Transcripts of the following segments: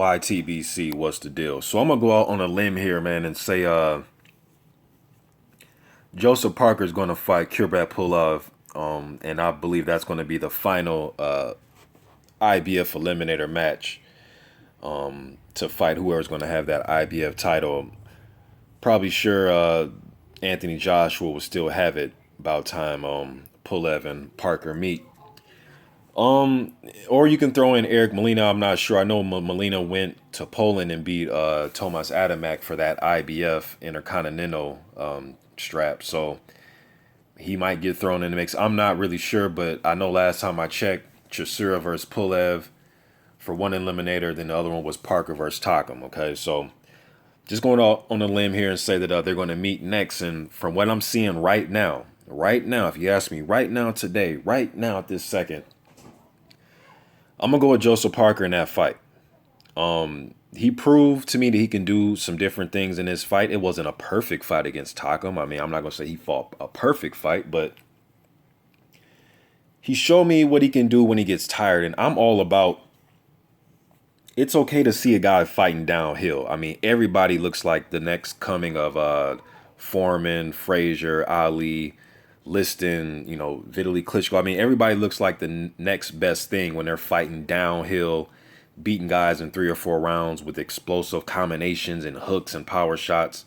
YTBC, what's the deal? So I'm gonna go out on a limb here, man, and say Joseph Parker is gonna fight Kubrat Pulev, and I believe that's gonna be the final IBF Eliminator match to fight whoever's gonna have that IBF title. Probably sure Anthony Joshua will still have it about time Pulev and Parker meet. Or you can throw in Eric Molina. I'm not sure. I know Molina went to Poland and beat Tomas Adamek for that IBF Intercontinental strap. So he might get thrown in the mix. I'm not really sure, but I know last time I checked, Chisora versus Pulev for one eliminator. Then the other one was Parker versus Takam. Okay, so just going out on a limb here and say that they're going to meet next. And from what I'm seeing right now, if you ask me right now, today, right now at this second, I'm going to go with Joseph Parker in that fight. He proved to me that he can do some different things in this fight. It wasn't a perfect fight against Takam. I mean, I'm not going to say he fought a perfect fight, but he showed me what he can do when he gets tired. And I'm all about, it's okay to see a guy fighting downhill. I mean, everybody looks like the next coming of Foreman, Frazier, Ali, Liston, Vitaly Klitschko. I mean, everybody looks like the next best thing when they're fighting downhill, beating guys in 3 or 4 rounds with explosive combinations and hooks and power shots.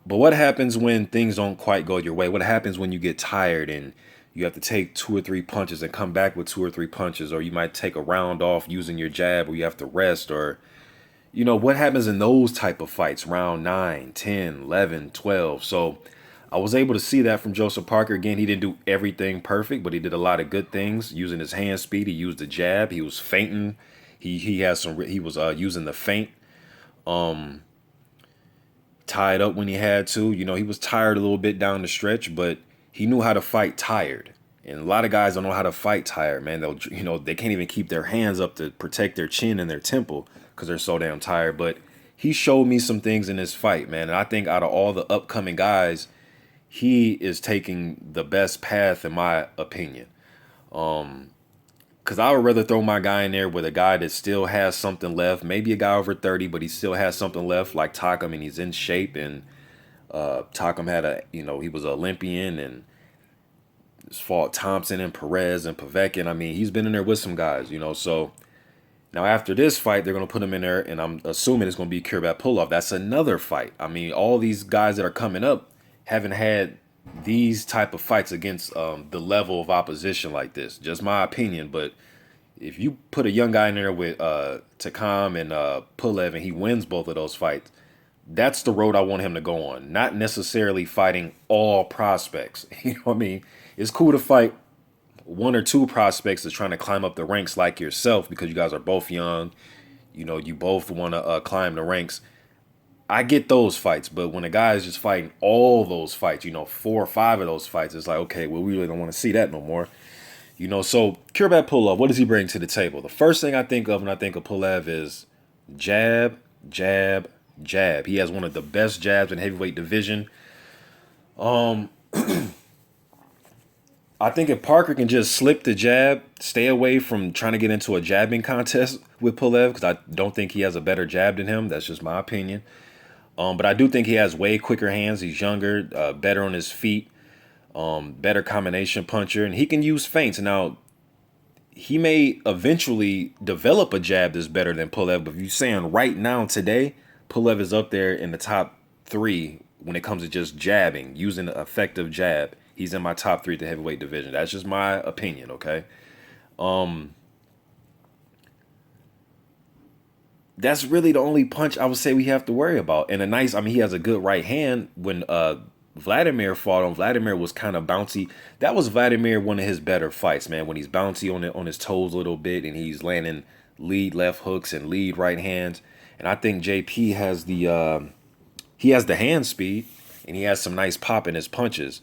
But what happens when things don't quite go your way? What happens when you get tired and you have to take 2 or 3 punches and come back with 2 or 3 punches, or you might take a round off using your jab, or you have to rest, or what happens in those type of fights, round 9, 10, 11, 12. So I was able to see that from Joseph Parker. Again, he didn't do everything perfect, but he did a lot of good things using his hand speed. He used the jab. He was feinting. He was using the feint. Tied up when he had to. He was tired a little bit down the stretch, but he knew how to fight tired. And a lot of guys don't know how to fight tired, man. They can't even keep their hands up to protect their chin and their temple because they're so damn tired. But he showed me some things in this fight, man. And I think out of all the upcoming guys, he is taking the best path in my opinion. Because I would rather throw my guy in there with a guy that still has something left. Maybe a guy over 30, but he still has something left, like Takam, and he's in shape. And Takam had he was an Olympian and fought Thompson and Perez and Povetkin. I mean, he's been in there with some guys, So now after this fight, they're going to put him in there, and I'm assuming it's going to be Kubrat Pulev. That's another fight. I mean, all these guys that are coming up haven't had these type of fights against the level of opposition like this. Just my opinion, but if you put a young guy in there with Takam and Pulev and he wins both of those fights, that's the road I want him to go on. Not necessarily fighting all prospects. You know what I mean? It's cool to fight 1 or 2 prospects that's trying to climb up the ranks like yourself because you guys are both young. You both want to climb the ranks. I get those fights, but when a guy is just fighting all those fights, 4 or 5 of those fights, it's like, okay, well, we really don't want to see that no more. So Kubrat Pulev, what does he bring to the table? The first thing I think of when I think of Pulev is jab, jab, jab. He has one of the best jabs in heavyweight division. I think if Parker can just slip the jab, stay away from trying to get into a jabbing contest with Pulev, because I don't think he has a better jab than him. That's just my opinion. But I do think he has way quicker hands. He's younger, better on his feet, better combination puncher, and he can use feints. Now, he may eventually develop a jab that's better than Pulev, but if you're saying right now, today, Pulev is up there in the top 3 when it comes to just jabbing, using an effective jab. He's in my top 3 at the heavyweight division. That's just my opinion, okay? That's really the only punch I would say we have to worry about. And he has a good right hand. When Vladimir fought him, Vladimir was kind of bouncy. That was Vladimir, one of his better fights, man, when he's bouncy on his toes a little bit and he's landing lead left hooks and lead right hands. And I think JP has he has the hand speed and he has some nice pop in his punches.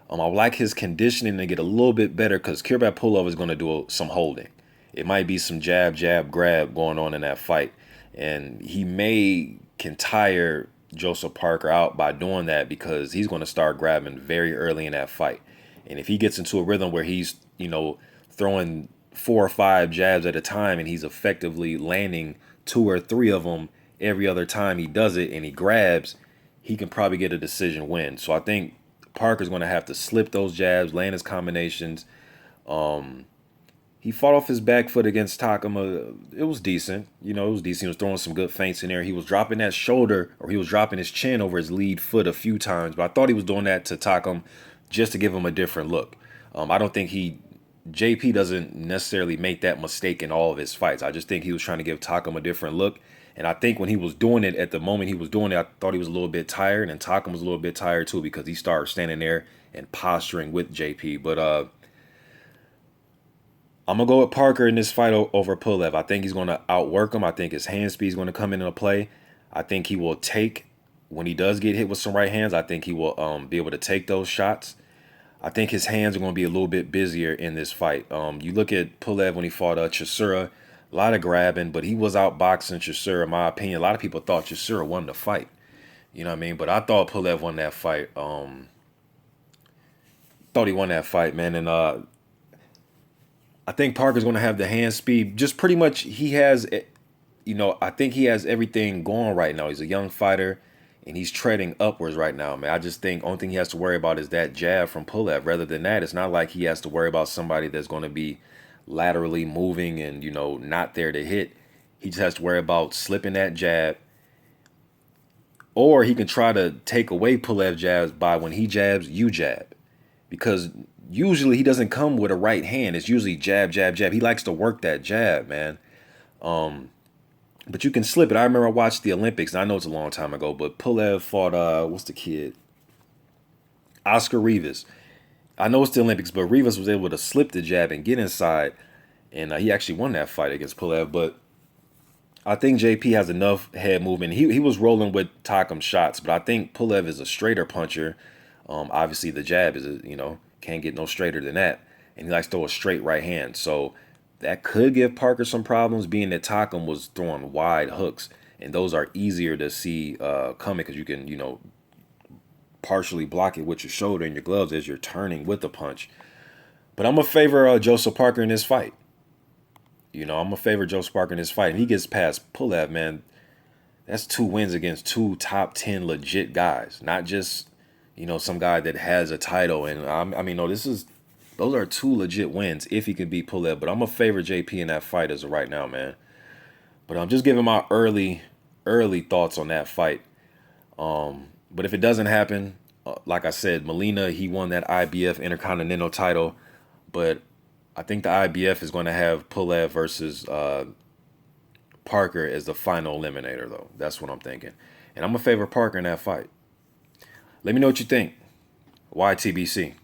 I like his conditioning to get a little bit better because Kubrat Pulev is going to do some holding. It might be some jab, jab, grab going on in that fight. And he can tire Joseph Parker out by doing that because he's going to start grabbing very early in that fight. And if he gets into a rhythm where he's, throwing 4 or 5 jabs at a time and he's effectively landing 2 or 3 of them every other time he does it and he grabs, he can probably get a decision win. So I think Parker's going to have to slip those jabs, land his combinations. He fought off his back foot against Takama. It was decent. You know, it was decent. He was throwing some good feints in there. He was dropping that shoulder, or he was dropping his chin over his lead foot a few times. But I thought he was doing that to Takam just to give him a different look. I don't think JP doesn't necessarily make that mistake in all of his fights. I just think he was trying to give Takam a different look. And I think when he was doing it, at the moment he was doing it, I thought he was a little bit tired. And Takam was a little bit tired too because he started standing there and posturing with JP. But I'm going to go with Parker in this fight over Pulev. I think he's going to outwork him. I think his hand speed is going to come into play. I think he will take, when he does get hit with some right hands, I think he will be able to take those shots. I think his hands are going to be a little bit busier in this fight. You look at Pulev when he fought Chisora, a lot of grabbing, but he was outboxing Chisora, in my opinion. A lot of people thought Chisora won the fight. You know what I mean? But I thought Pulev won that fight. Thought he won that fight, man. And I think Parker's going to have the hand speed. Just pretty much he has, I think he has everything going right now. He's a young fighter, and he's treading upwards right now, man. I just think only thing he has to worry about is that jab from Pulev. Rather than that, it's not like he has to worry about somebody that's going to be laterally moving and, not there to hit. He just has to worry about slipping that jab. Or he can try to take away Pulev jabs by when he jabs, you jab. Because usually he doesn't come with a right hand. It's usually jab, jab, jab. He likes to work that jab, man. But you can slip it. I remember I watched the Olympics, and I know it's a long time ago, but Pulev fought, what's the kid? Oscar Rivas. I know it's the Olympics, but Rivas was able to slip the jab and get inside, and he actually won that fight against Pulev. But I think JP has enough head movement. He was rolling with Takam's shots, but I think Pulev is a straighter puncher. Obviously, the jab is, can't get no straighter than that, and he likes to throw a straight right hand. So that could give Parker some problems, being that Takam was throwing wide hooks, and those are easier to see coming because you can, partially block it with your shoulder and your gloves as you're turning with the punch. But I'm going to favor Joseph Parker in this fight. I'm going to favor Joseph Parker in this fight. And he gets past Pulev, man. That's 2 wins against 2 top 10 legit guys. Not just, some guy that has a title. And no, those are 2 legit wins if he can beat Pulev. But I'm going to favor JP in that fight as of right now, man. But I'm just giving my early thoughts on that fight. But if it doesn't happen, like I said, Molina, he won that IBF Intercontinental title. But I think the IBF is going to have Pulev versus Parker as the final eliminator, though. That's what I'm thinking. And I'm going to favor Parker in that fight. Let me know what you think. YTBC.